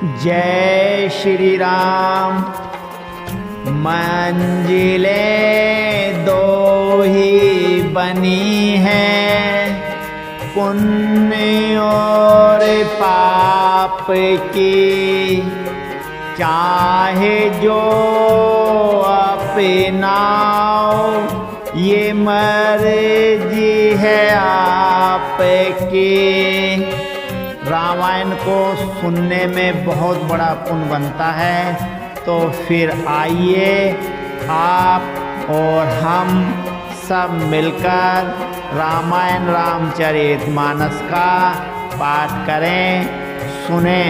जय श्री राम। मंजिलें दो ही बनी हैं, पुण्य और पाप की, चाहे जो अपनाओ ये मर्जी है आपकी। रामायण को सुनने में बहुत बड़ा पुण्य बनता है, तो फिर आइए आप और हम सब मिलकर रामायण रामचरितमानस का पाठ करें, सुने।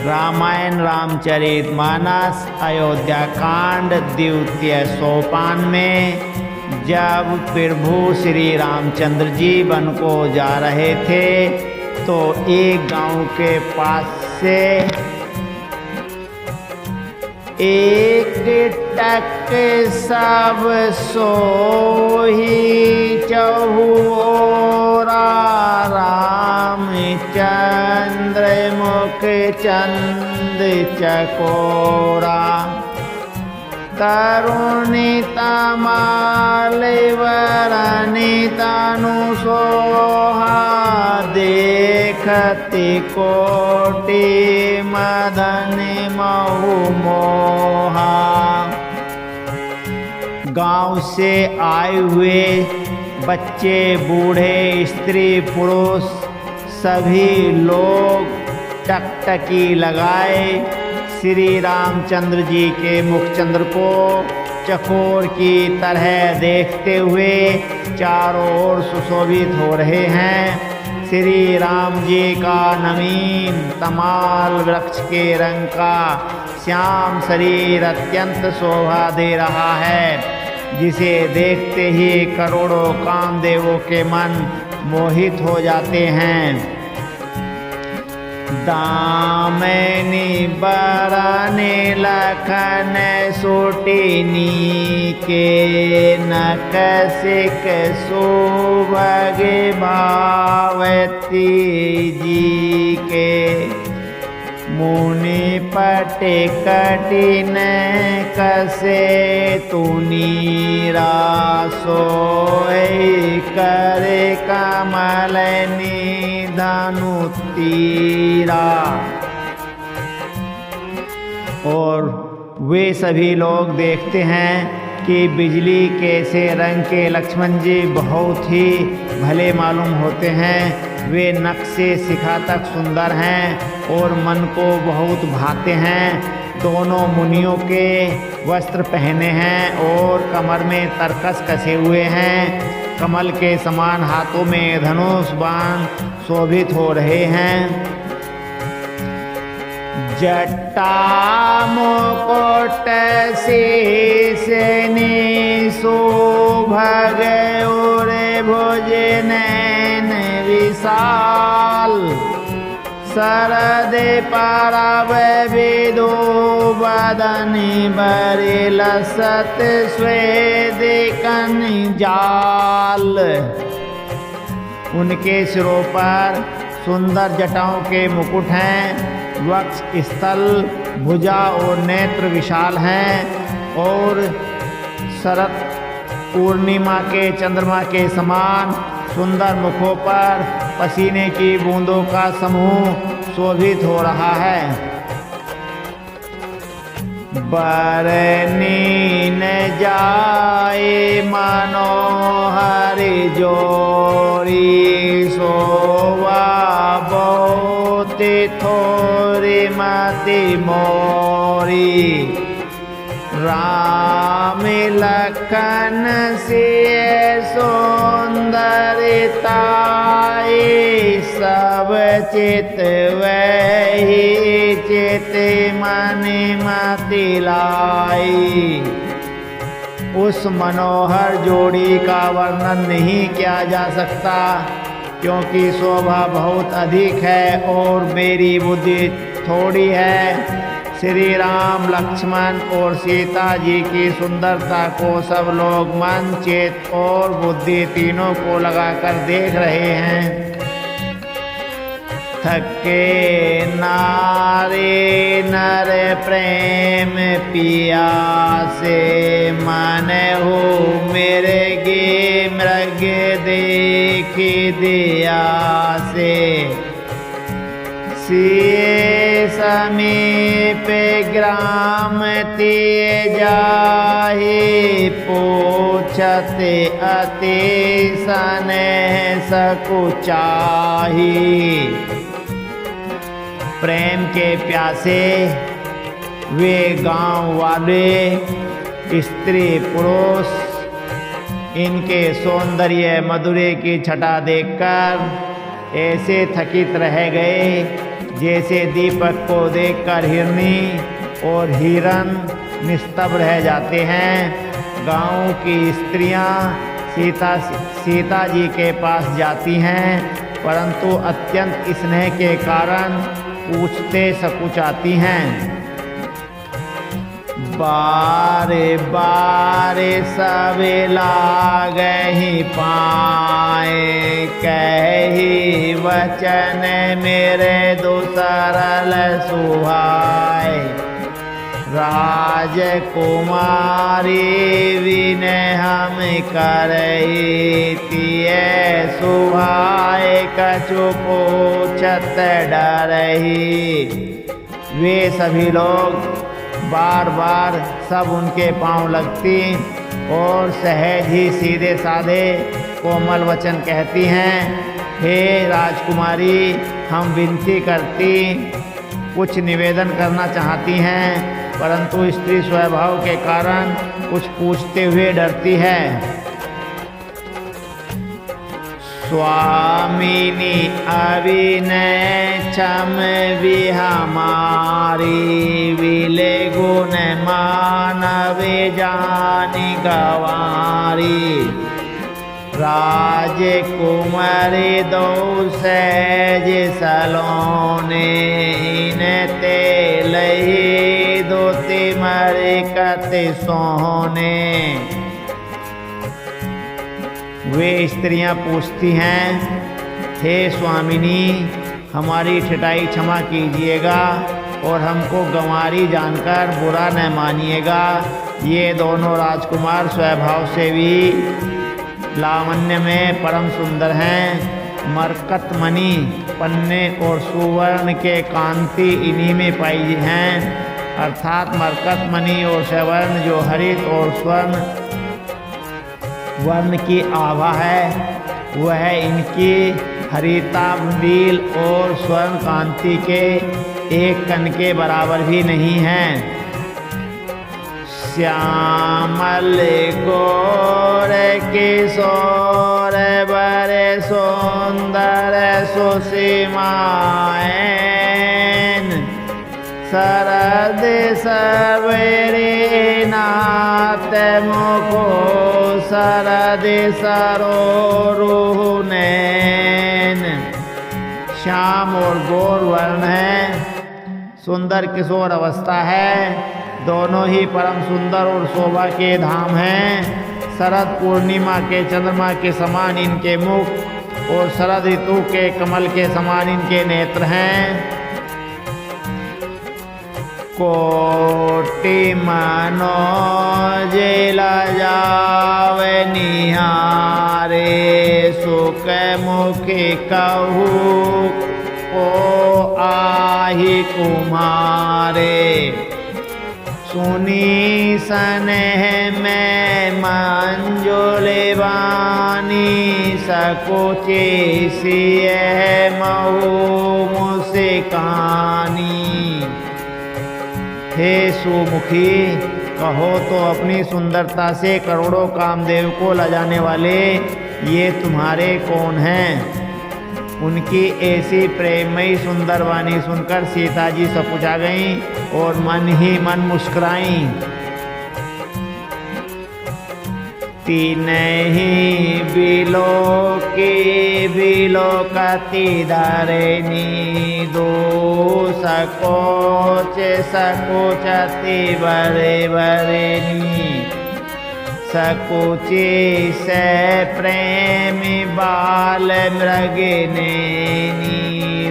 रामायण रामचरितमानस अयोध्या कांड द्वितीय सोपान में जब प्रभु श्री रामचंद्र जी वन को जा रहे थे तो एक गांव के पास से एक टक सब सोही चहुओरा, रामचंद्र मुख चंद चकोरा, तरुणिता मालिवरनिता नुसोहा, देखति कोटि मदन महु मोहा। गांव से आए हुए बच्चे, बूढ़े, स्त्री, पुरुष सभी लोग टकटकी लगाए श्री रामचंद्र जी के मुखचंद्र को चकोर की तरह देखते हुए चारों ओर सुशोभित हो रहे हैं। श्री राम जी का नवीन तमाल वृक्ष के रंग का श्याम शरीर अत्यंत शोभा दे रहा है, जिसे देखते ही करोड़ों कामदेवों के मन मोहित हो जाते हैं। दामिनी बरने लखन सोटिनी के, नकसिक सुभग भावती जी के, मुनि पट कटिन कसे तुनीरा, सोए करे कमल निधनु तीरा। और वे सभी लोग देखते हैं कि बिजली कैसे रंग के लक्ष्मण जी बहुत ही भले मालूम होते हैं। वे नख से शिखा तक सुंदर हैं और मन को बहुत भाते हैं। दोनों मुनियों के वस्त्र पहने हैं और कमर में तरकस कसे हुए हैं। कमल के समान हाथों में धनुष बाण शोभित हो रहे हैं। जटा मुकुट शीश शोभग और भुज नैन विशाल, शरद परब विदो बदनी बरिलसत स्वेद कंजाल। उनके सिरों पर सुंदर जटाओं के मुकुट हैं, वक्ष स्थल भुजा और नेत्र विशाल हैं और शरद पूर्णिमा के चंद्रमा के समान सुंदर मुखों पर पसीने की बूंदों का समूह शोभित हो रहा है। बरनी न जाए मनोहर जोरी, शोभा बहुत थोरी मति मोरी, राम लखन से सुंदरताई, सब चित वही चित मन मति लाई। उस मनोहर जोड़ी का वर्णन नहीं किया जा सकता, क्योंकि शोभा बहुत अधिक है और मेरी बुद्धि थोड़ी है। श्री राम, लक्ष्मण और सीता जी की सुंदरता को सब लोग मन, चेत और बुद्धि तीनों को लगाकर देख रहे हैं। थके नारी नर प्रेम पिया से मन हो मेरे गे मृग देख दिया से सिए समीप ग्राम तिए जाहि पूछत अति स्नेह सकुचाही। प्रेम के प्यासे वे गांव वाले स्त्री पुरुष इनके सौंदर्य मधुरे की छटा देखकर ऐसे थकित रह गए जैसे दीपक को देखकर हिरनी और हिरन निस्तब्ध रह जाते हैं। गांव की स्त्रियां सीता जी के पास जाती हैं, परंतु अत्यंत स्नेह के कारण पूछते सकुचाती हैं। बारे बारे सब लागहि पाए कही वचन मेरे दुसरल सुहाय। राजकुमारी विनय हम करई तिए सुहाय कछु पूछत डरही। वे सभी लोग बार बार सब उनके पांव लगती और सहज ही सीधे साधे कोमल वचन कहती हैं। हे राजकुमारी, हम विनती करती कुछ निवेदन करना चाहती हैं, परंतु स्त्री स्वभाव के कारण कुछ पूछते हुए डरती है। स्वामिनी अविनय क्षम भी हमारी विले गुण मानव जानी गवारी। राजकुमारी दो सहज सलोने इनते लही दो तिमरे कते सोने। वे स्त्रियां पूछती हैं, हे स्वामिनी, हमारी ठिठाई क्षमा कीजिएगा और हमको गंवारी जानकर बुरा न मानिएगा। ये दोनों राजकुमार स्वभाव से भी लावण्य में परम सुंदर हैं। मरकतमणि पन्ने और सुवर्ण के कांति इन्हीं में पाई हैं, अर्थात मरकतमणि और स्वर्ण जो हरित और स्वर्ण वर्ण की आभा है, वह इनकी हरिताभ और स्वर्ण कांति के एक कण के बराबर भी नहीं है। श्यामल गौर किशोर बड़े सुंदर सुसीमाएन शरद सवेरे नाथ मुखो शरद सरोरुह नैन। श्याम और गौर वर्ण है, सुंदर किशोर अवस्था है, दोनों ही परम सुंदर और शोभा के धाम हैं। शरद पूर्णिमा के चंद्रमा के समान इनके मुख और शरद ऋतु के कमल के समान इनके नेत्र हैं। कोटि मनोज लजावे निहारे सुख मुखी कहू को आहि कुमारे। सुनी स्नेह में मंजुले वानी सकुचे सिए महू मुस्कानी। हे सुमुखी, कहो तो अपनी सुंदरता से करोड़ों कामदेव को लजाने वाले ये तुम्हारे कौन हैं? उनकी ऐसी प्रेमयी सुंदर वाणी सुनकर सीता जी सकुचा गईं और मन ही मन मुस्कुराईं। तीनहि बिलोकति धरणी दो सकोच सकोचति बरे बरेनी। सकुची से प्रेमी बाल मृगनेनी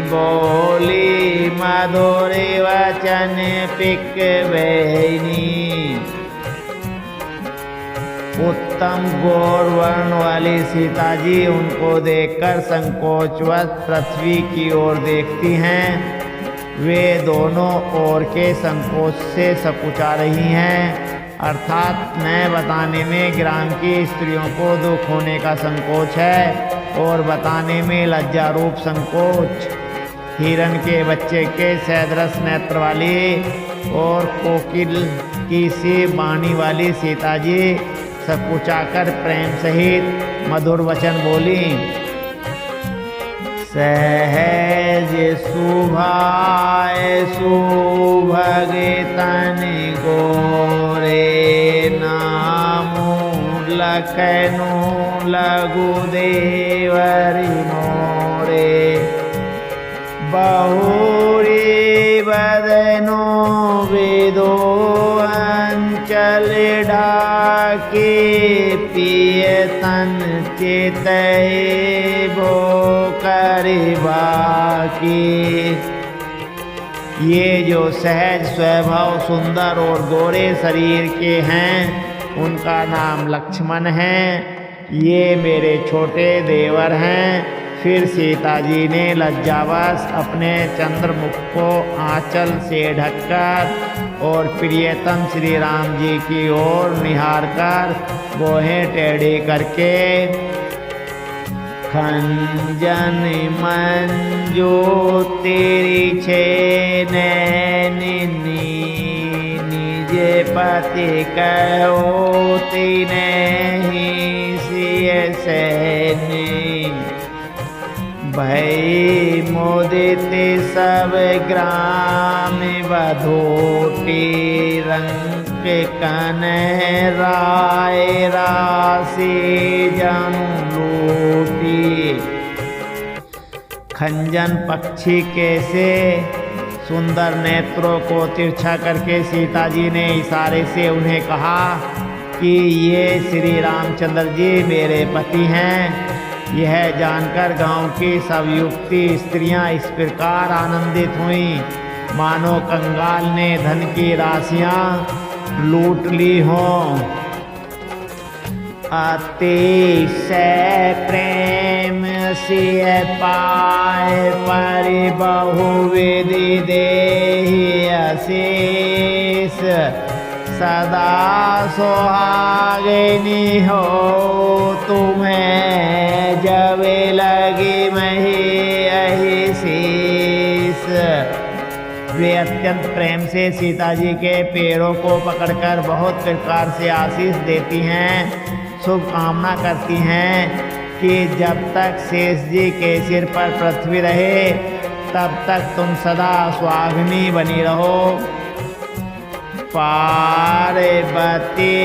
बोली मधुर वचन पिक बहनी। उत्तम गौर वर्ण वाली सीता जी उनको देखकर संकोचवश पृथ्वी की ओर देखती हैं। वे दोनों ओर के संकोच से सकुचा रही हैं, अर्थात न बताने में ग्राम की स्त्रियों को दुख होने का संकोच है और बताने में लज्जा रूप संकोच। हिरण के बच्चे के सैदरस नेत्र वाली और कोकिल की सी वाणी वाली सीता जी सकुचाकर प्रेम सहित मधुर वचन बोली। सहज सुभाए सुभग तन गोरे नामो लखनु लघु देवरि मोरे। बहुरी बदनो वेदो अंचल ढाके पियतन चेतये भो करे बाकी। ये जो सहज स्वभाव सुंदर और गोरे शरीर के हैं उनका नाम लक्ष्मण है। ये मेरे छोटे देवर हैं। फिर सीता जी ने लज्जावश अपने चंद्रमुख को आंचल से ढककर और प्रियतम श्री राम जी की ओर निहारकर गोहें टेढ़ी करके खंजन मंजो तेरी छे नैनी निज पति कहो तीनहि सिय सैनी। भई मोदित सब ग्राम बधोटी रंग कन राय राशि जनु लूटी। खंजन पक्षी कैसे सुंदर नेत्रों को तिरछा करके सीता जी ने इशारे से उन्हें कहा कि ये श्री रामचंद्र जी मेरे पति हैं। यह जानकर गांव की सब युक्ति स्त्रियां इस प्रकार आनंदित हुईं मानो कंगाल ने धन की राशियां लूट ली हों। अतिशय प्रेम सिय पाए परि बहुविधि देहि अशेष। सदा सुहागिनी हो तुम्हें जब लगी मही अहि शीस। वे अत्यंत प्रेम से सीता जी के पैरों को पकड़कर बहुत प्रकार से आशीष देती हैं, शुभ कामना करती हैं कि जब तक शेष जी के सिर पर पृथ्वी रहे तब तक तुम सदा सुहागिनी बनी रहो। पार्वती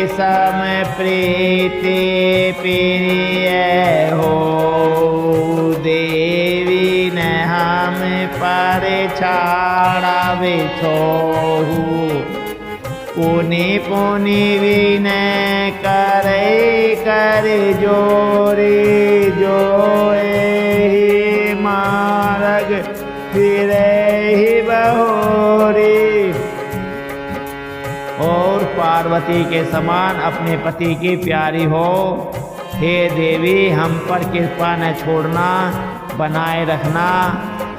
सम प्रीति प्रिय हो देवी न हम पर छाड़ा बिछोहू। पुनि पुनि विनय करे कर जोरी जोए मार्ग फिरे ही बहोरी। और पार्वती के समान अपने पति की प्यारी हो। हे देवी हम पर कृपा न छोड़ना, बनाए रखना।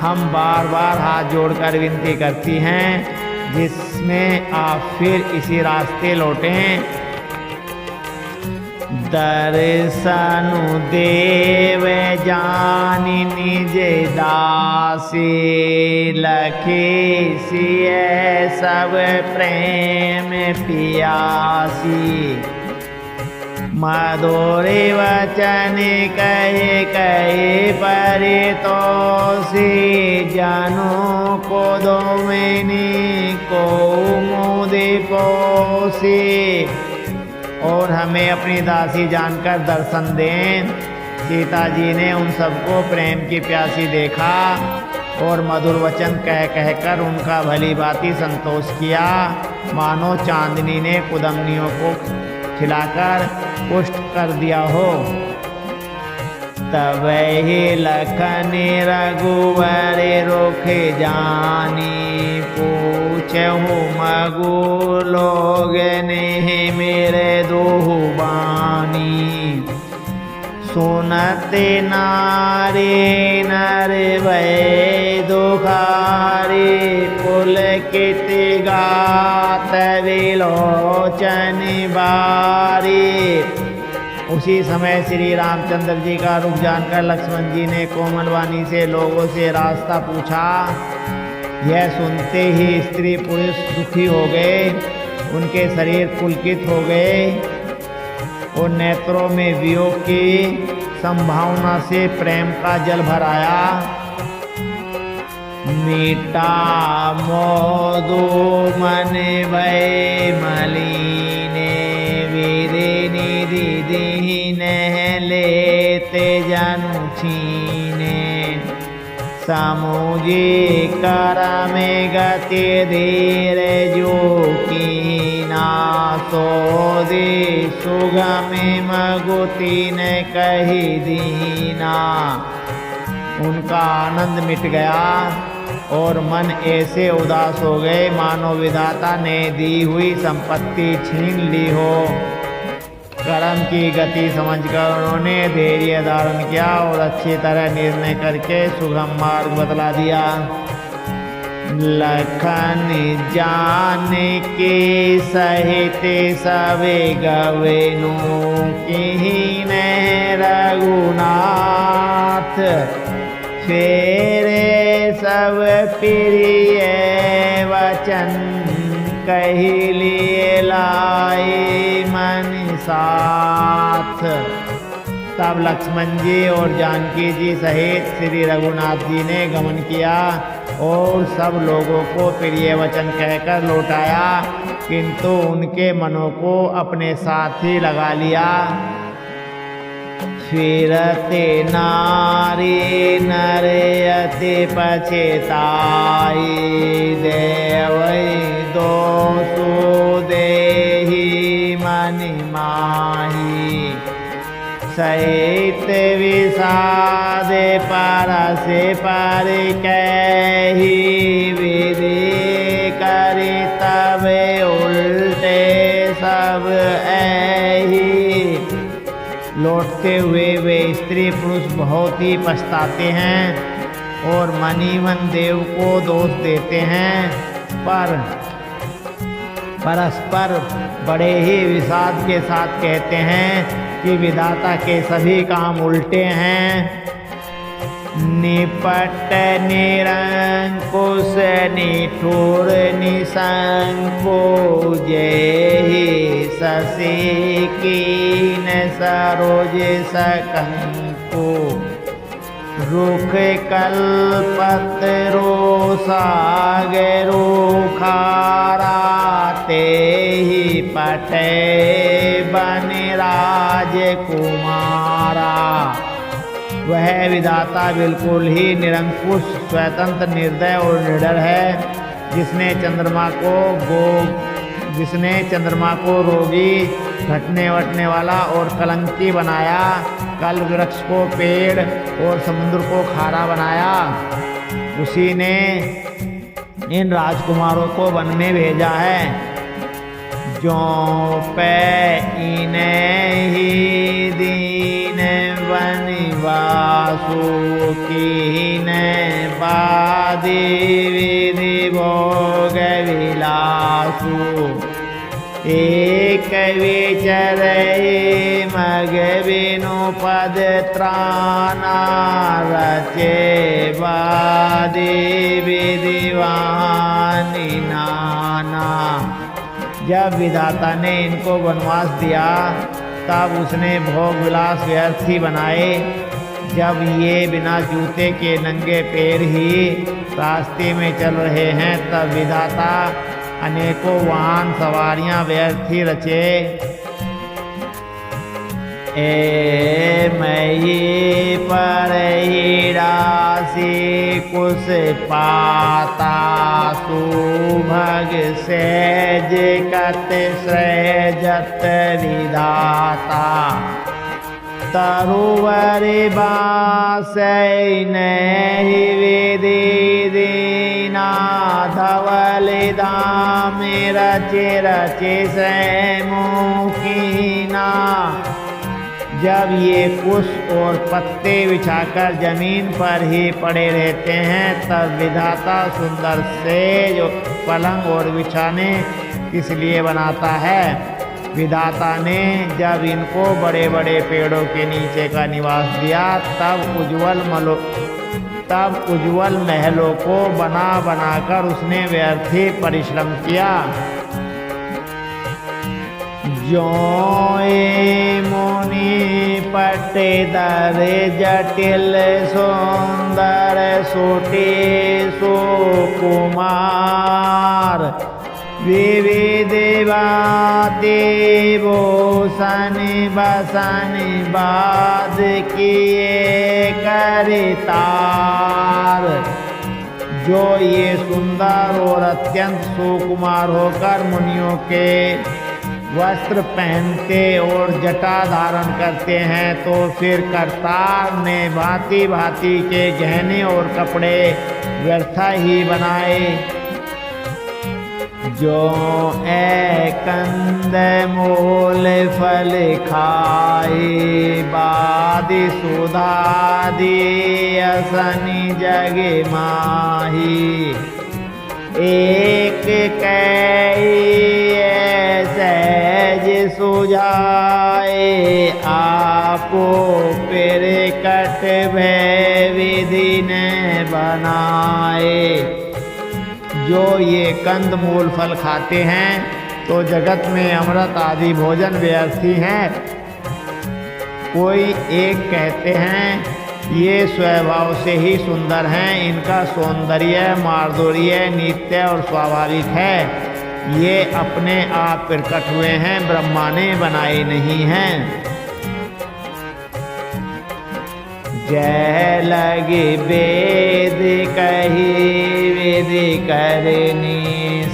हम बार बार हाथ जोड़कर विनती करती हैं जिसमें आप फिर इसी रास्ते लौटें। दर्शनु देव जानि निज दासी लखी सिय सब प्रेम पियासी। मधुर वचन कहे कहे परितोषी जनो को दोमिनी को मुदि पोसी। और हमें अपनी दासी जानकर दर्शन दें। सीता जी ने उन सबको प्रेम की प्यासी देखा और मधुर वचन कह कहकर उनका भली भांति संतोष किया, मानो चांदनी ने कुदमनियों को खिलाकर पुष्ट कर दिया हो। तब ही लखन रघुवर रुख जानी, पूछहु मगु लोग ने मेरे दोहु बानी। सुनते नारी नर भय दुखारी, पुलकित गात विलोचन बारी। उसी समय श्री रामचंद्र जी का रुख जानकर लक्ष्मण जी ने कोमल वाणी से लोगों से रास्ता पूछा। यह सुनते ही स्त्री पुरुष दुखी हो गए, उनके शरीर पुलकित हो गए और नेत्रों में वियोग की संभावना से प्रेम का जल भर आया। मीठा मोदो मन भय मलिने, वीरे निधि दीन लेते जनु छीने। समुझी कर में गति धीर जो कीना, सोदी सुगमी मगुती ने कही दीना। उनका आनंद मिट गया और मन ऐसे उदास हो गए मानो विधाता ने दी हुई संपत्ति छीन ली हो। कर्म की गति समझकर उन्होंने धैर्य धारण किया और अच्छी तरह निर्णय करके सुगम मार्ग बतला दिया। लखन जान के सहित सबे गवेनु, कीन रघुनाथ फेरे सब प्रिय वचन, कही लिए लाए मन साथ। तब लक्ष्मण जी और जानकी जी सहित श्री रघुनाथ जी ने गमन किया और सब लोगों को प्रिय वचन कहकर लौटाया, किंतु उनके मनों को अपने साथ ही लगा लिया। फिरते नारी नर अति पछताई, देवै दोषो देहि मनि माही। सहित विषाद परस पर कही, विधि करी तब उल्टे सब ऐही। लौटते हुए वे स्त्री पुरुष बहुत ही पछताते हैं और मनी मन देव को दोष देते हैं, पर परस्पर बड़े ही विषाद के साथ कहते हैं कि विधाता के सभी काम उल्टे हैं। निपट निरंकुश निठुर निसंको, जेहि शशि कीन सरोज सकंको। रुख कल्पतरो सागरो खारा, तेहि पटे बन राजकुमारा। वह विधाता बिल्कुल ही निरंकुश, स्वतंत्र, निर्दय और निडर है, जिसने चंद्रमा को रोगी, घटने वटने वाला और कलंकी बनाया, कल वृक्ष को पेड़ और समुद्र को खारा बनाया। उसी ने इन राजकुमारों को वन में भेजा है। जो पे इन्हें ही दीन वनवासु, कीन बादी विधि भोग विलासु। एक विचर मग बिनु पद त्राना, रचे बादी विधिवानी नाना। जब विधाता ने इनको वनवास दिया तब उसने भोग विलास व्यर्थ ही बनाए। जब ये बिना जूते के नंगे पैर ही रास्ते में चल रहे हैं तब विधाता अनेकों वाहन सवारियां व्यर्थ ही रचे। ए मई पर ही राशि कुश पाता, सुभग सहज कत सृजत विधाता। तरुवरे बासैनहि विदिदिना धवले दामे रचे रचे सैमुखीना। जब ये कुश और पत्ते बिछाकर जमीन पर ही पड़े रहते हैं तब विधाता सुंदर से जो पलंग और बिछाने किस लिए बनाता है। विधाता ने जब इनको बड़े बड़े पेड़ों के नीचे का निवास दिया तब उज्ज्वल महलों को बना बनाकर उसने व्यर्थ ही परिश्रम किया। जोए मुनि पट्टेदर जटिल सुंदर सोटे सुकुमार विविध देवोसन बसन बाद किए करतार। जो ये सुंदर और अत्यंत सुकुमार होकर मुनियों के वस्त्र पहनते और जटा धारण करते हैं तो फिर करतार ने भांति भांति के गहने और कपड़े व्यर्था ही बनाए। जो कंद मूल फल खाए बादि सुधादि असनि जग माही। एक सहज सुझाए आपो फिर कट भय विधि न बनाए। जो ये कंद मूल फल खाते हैं तो जगत में अमृत आदि भोजन व्यर्थी हैं। कोई एक कहते हैं ये स्वभाव से ही सुंदर हैं, इनका सौंदर्य माधुर्य नित्य और स्वाभाविक है, ये अपने आप प्रकट हुए हैं, ब्रह्मा ने बनाए नहीं हैं। जय लगे वेद कही विधि करनी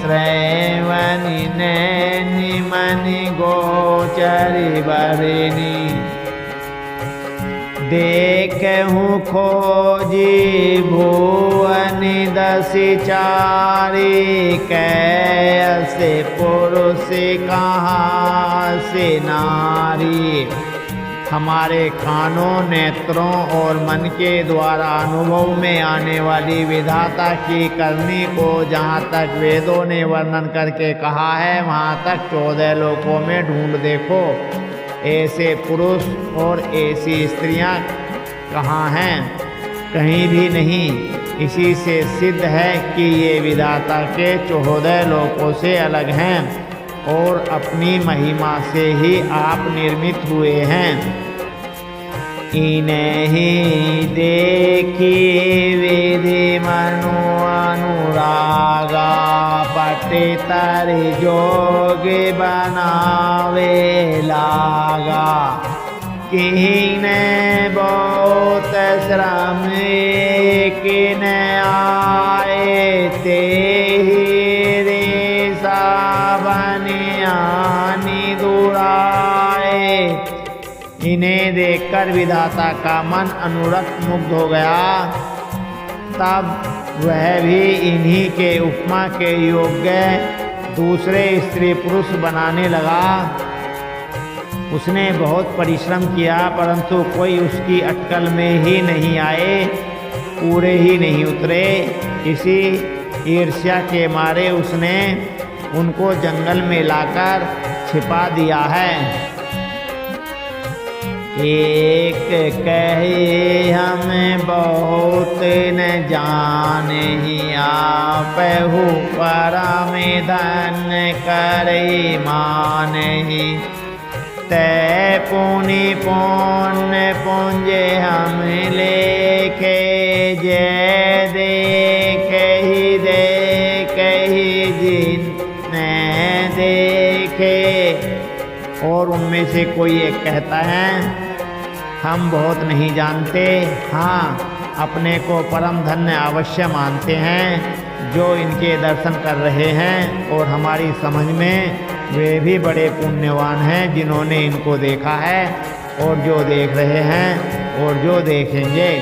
श्रवणी नैनी मनि गोचरी बरनी। देखूँ खोजी भुवन दसि चारी कैसे पुरुष कहाँ से नारी। हमारे कानों नेत्रों और मन के द्वारा अनुभव में आने वाली विधाता की करनी को जहाँ तक वेदों ने वर्णन करके कहा है वहाँ तक 14 लोकों में ढूंढ देखो, ऐसे पुरुष और ऐसी स्त्रियां कहाँ हैं? कहीं भी नहीं। इसी से सिद्ध है कि ये विधाता के 14 लोकों से अलग हैं और अपनी महिमा से ही आप निर्मित हुए हैं। इन्हीं देखी विधि मनु अनुरागा पट्टेतर जोग बनावे लागा। किने बहुत श्रम किन आए ते रे सावनियानी दुराए। इन्हें देखकर विधाता का मन अनुरक्त मुग्ध हो गया। तब वह भी इन्हीं के उपमा के योग्य दूसरे स्त्री पुरुष बनाने लगा। उसने बहुत परिश्रम किया परंतु कोई उसकी अटकल में ही नहीं आए, पूरे ही नहीं उतरे। इसी ईर्ष्या के मारे उसने उनको जंगल में लाकर छिपा दिया है। एक कहे हम बहुत न जाने आपहु परम धन करे मानहि। तै पुनि पुण्य पुंजे हम लेखे जय देखे जिन देखे। और उनमें से कोई एक कहता है हम बहुत नहीं जानते, हाँ अपने को परम धन्य अवश्य मानते हैं जो इनके दर्शन कर रहे हैं, और हमारी समझ में वे भी बड़े पुण्यवान हैं जिन्होंने इनको देखा है और जो देख रहे हैं और जो देखेंगे।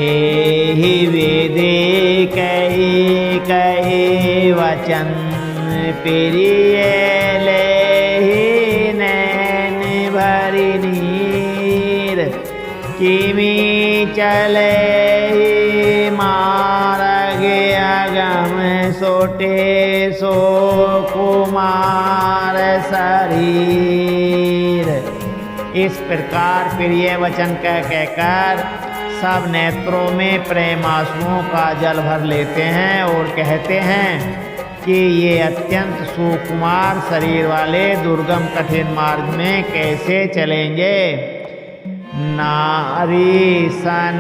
एहि विधि कही कही वचन प्रिय लेहि नैन भरि नीर किमि चले मार्ग अगम सोटे सो कुमार शरीर। इस प्रकार प्रिय वचन कह कहकर सब नेत्रों में प्रेम आंसुओं का जल भर लेते हैं और कहते हैं कि ये अत्यंत सुकुमार शरीर वाले दुर्गम कठिन मार्ग में कैसे चलेंगे। नारी सन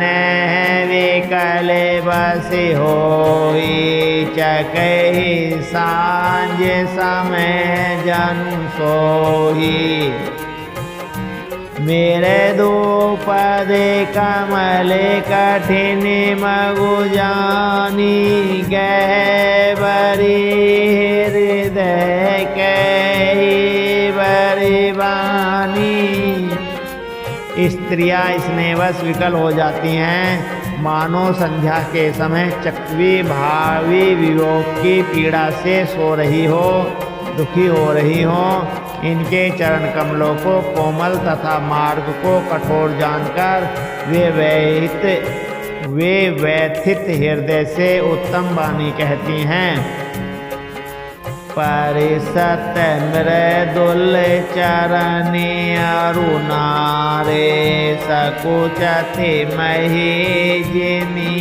विकल बस होई चकहि सांझ समय जनु सोई। मेरे द्रुपद कमल कठिन मगु जानी गहबरी हृदय कही बरी बानी। स्त्रियां स्नेहवश विकल हो जाती हैं, मानो संध्या के समय चकवी भावी वियोग की पीड़ा से सो रही हो, दुखी हो रही हो। इनके चरण कमलों को कोमल तथा मार्ग को कठोर जानकर वे व्यथित हृदय से उत्तम वाणी कहती हैं। परिसत मृदुल चरणी अरुणारे सकुचति मही जिनी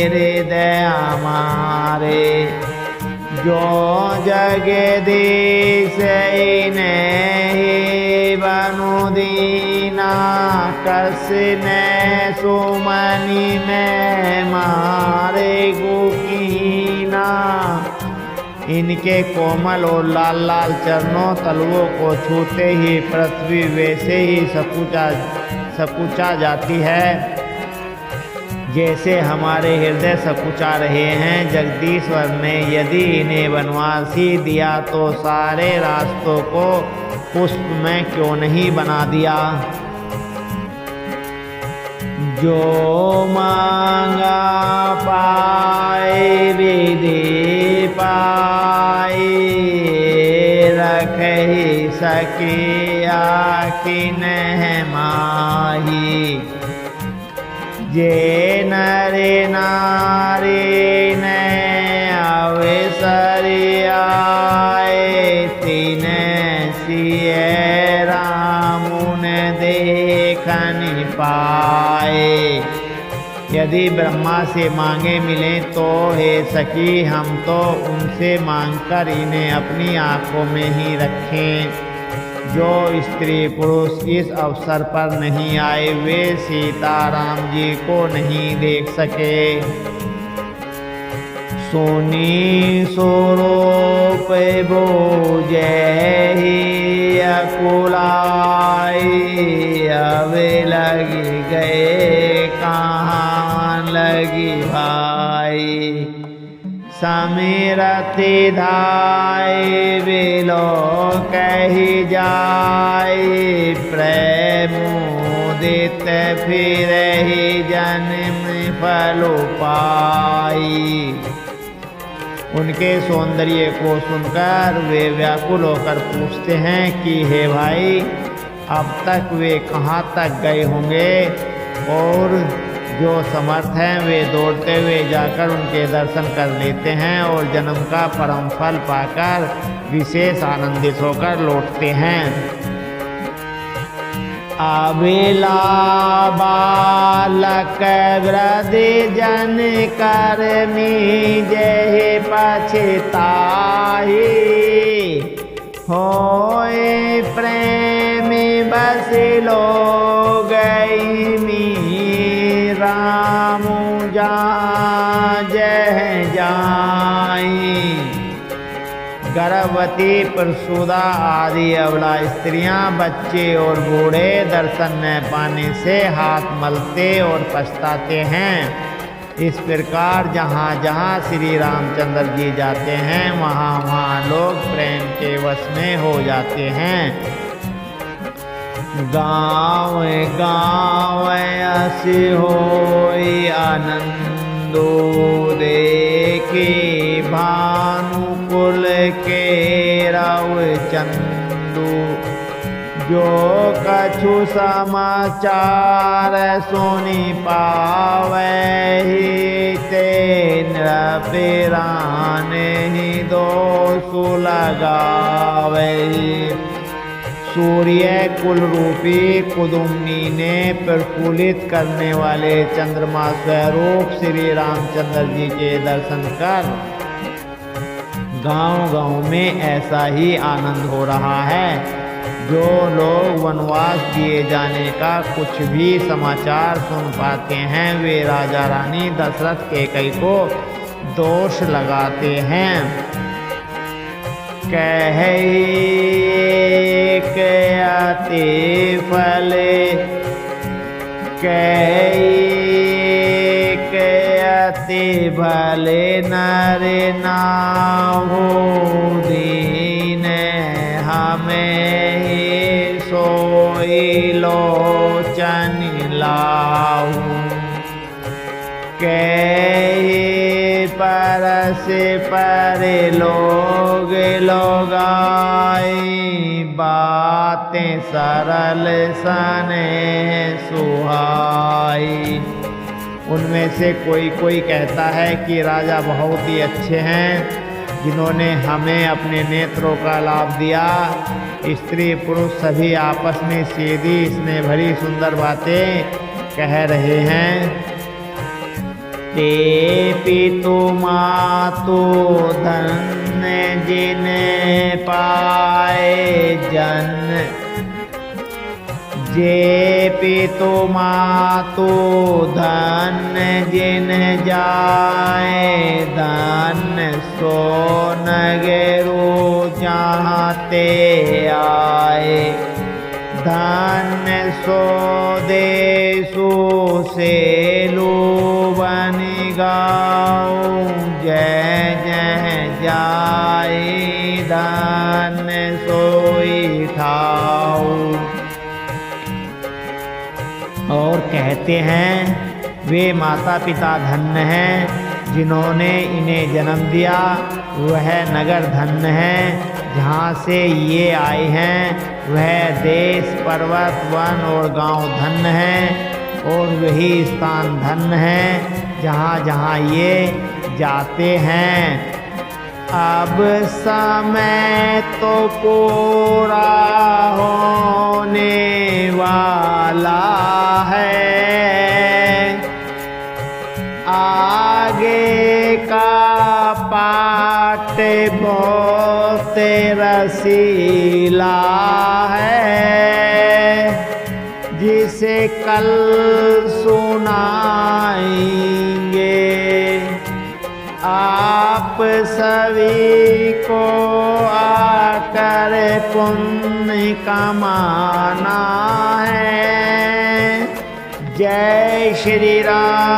हृदय हमारे। जो जगदीश नहीं बनु दीना कस ने सुमनि में मारे गुकीना। इनके कोमल और लाल लाल चरणों तलवों को छूते ही पृथ्वी वैसे ही सकुचा जाती है जैसे हमारे हृदय सकुचा रहे हैं। जगदीश्वर ने यदि इन्हें वनवासी दिया तो सारे रास्तों को पुष्प में क्यों नहीं बना दिया। जो मांगा पाए विधि पाए रखहि सकिया किन माही। जे नर नारी ने अवसर आए तीन सिय रामुन देखन पाए। यदि ब्रह्मा से मांगे मिले तो हे सखी हम तो उनसे मांगकर इन्हें अपनी आँखों में ही रखें। जो स्त्री पुरुष इस अवसर पर नहीं आए वे सीताराम जी को नहीं देख सके। सोनी स्वरूप बोझे ही अकुलाई अवे लगी गए कहाँ लगी भाई। समीरति धाय बिलो कही जाय प्रेम उदित फिर ही जन्म फल पाई। उनके सौंदर्य को सुनकर वे व्याकुल होकर पूछते हैं कि हे भाई अब तक वे कहाँ तक गए होंगे। और जो समर्थ हैं वे दौड़ते हुए जाकर उनके दर्शन कर लेते हैं और जन्म का परम फल पाकर विशेष आनंदित होकर लौटते हैं। अबेला बालक वृद्धि जन कर्मी जय पछताई। होए प्रेम बस लो गई राम जा जय जाई। गर्भवती प्रसूदा आदि अबला स्त्रियां बच्चे और बूढ़े दर्शन न पाने से हाथ मलते और पछताते हैं। इस प्रकार जहाँ जहाँ श्री रामचंद्र जी जाते हैं वहाँ वहाँ लोग प्रेम के वश में हो जाते हैं। गाँव गाँव असी होई आनंदो, देखे भानुकुल के रव चंदू। जो कछु समाचार सुनि पावै, ते नृपिराने ही दोषु लगावै। सूर्य कुल रूपी कुदुम्नी ने प्रफुल्लित करने वाले चंद्रमा स्वरूप श्री रामचंद्र जी के दर्शन कर गांव-गांव में ऐसा ही आनंद हो रहा है। जो लोग वनवास दिए जाने का कुछ भी समाचार सुन पाते हैं, वे राजा रानी दशरथ कैकेयी को दोष लगाते हैं। कहि अति फले, कहि अति भले नर नाहु, दीन हमें सोई लोचन लाहू। कहि परस पर लोग लोगाई, बातें सरल सने सुहाई। उनमें से कोई कहता है कि राजा बहुत ही अच्छे हैं, जिन्होंने हमें अपने नेत्रों का लाभ दिया। स्त्री पुरुष सभी आपस में सीधी स्नेह भरी सुंदर बातें कह रहे हैं। ते पितु मातु धन्य जिन पाए जन, जे पितु मातु धन्य जिन जाए, धन्य सो नगरु चाहते आए। धन्य सो देशु से बनि गाऊं, जय जय जाए धन्य सोई ठाऊ। और कहते हैं वे माता पिता धन्य हैं जिन्होंने इन्हें जन्म दिया, वह नगर धन्य है जहाँ से ये आए हैं। वह देश पर्वत वन और गांव धन्य है, और वही स्थान धन्य है जहाँ जहाँ ये जाते हैं। अब समय तो पूरा होने वाला है, आगे का पाठ बहुत रसीला है, जिसे कल सुनाएंगे आप सभी को। आकर पुण्य कमाना है। जय श्री राम।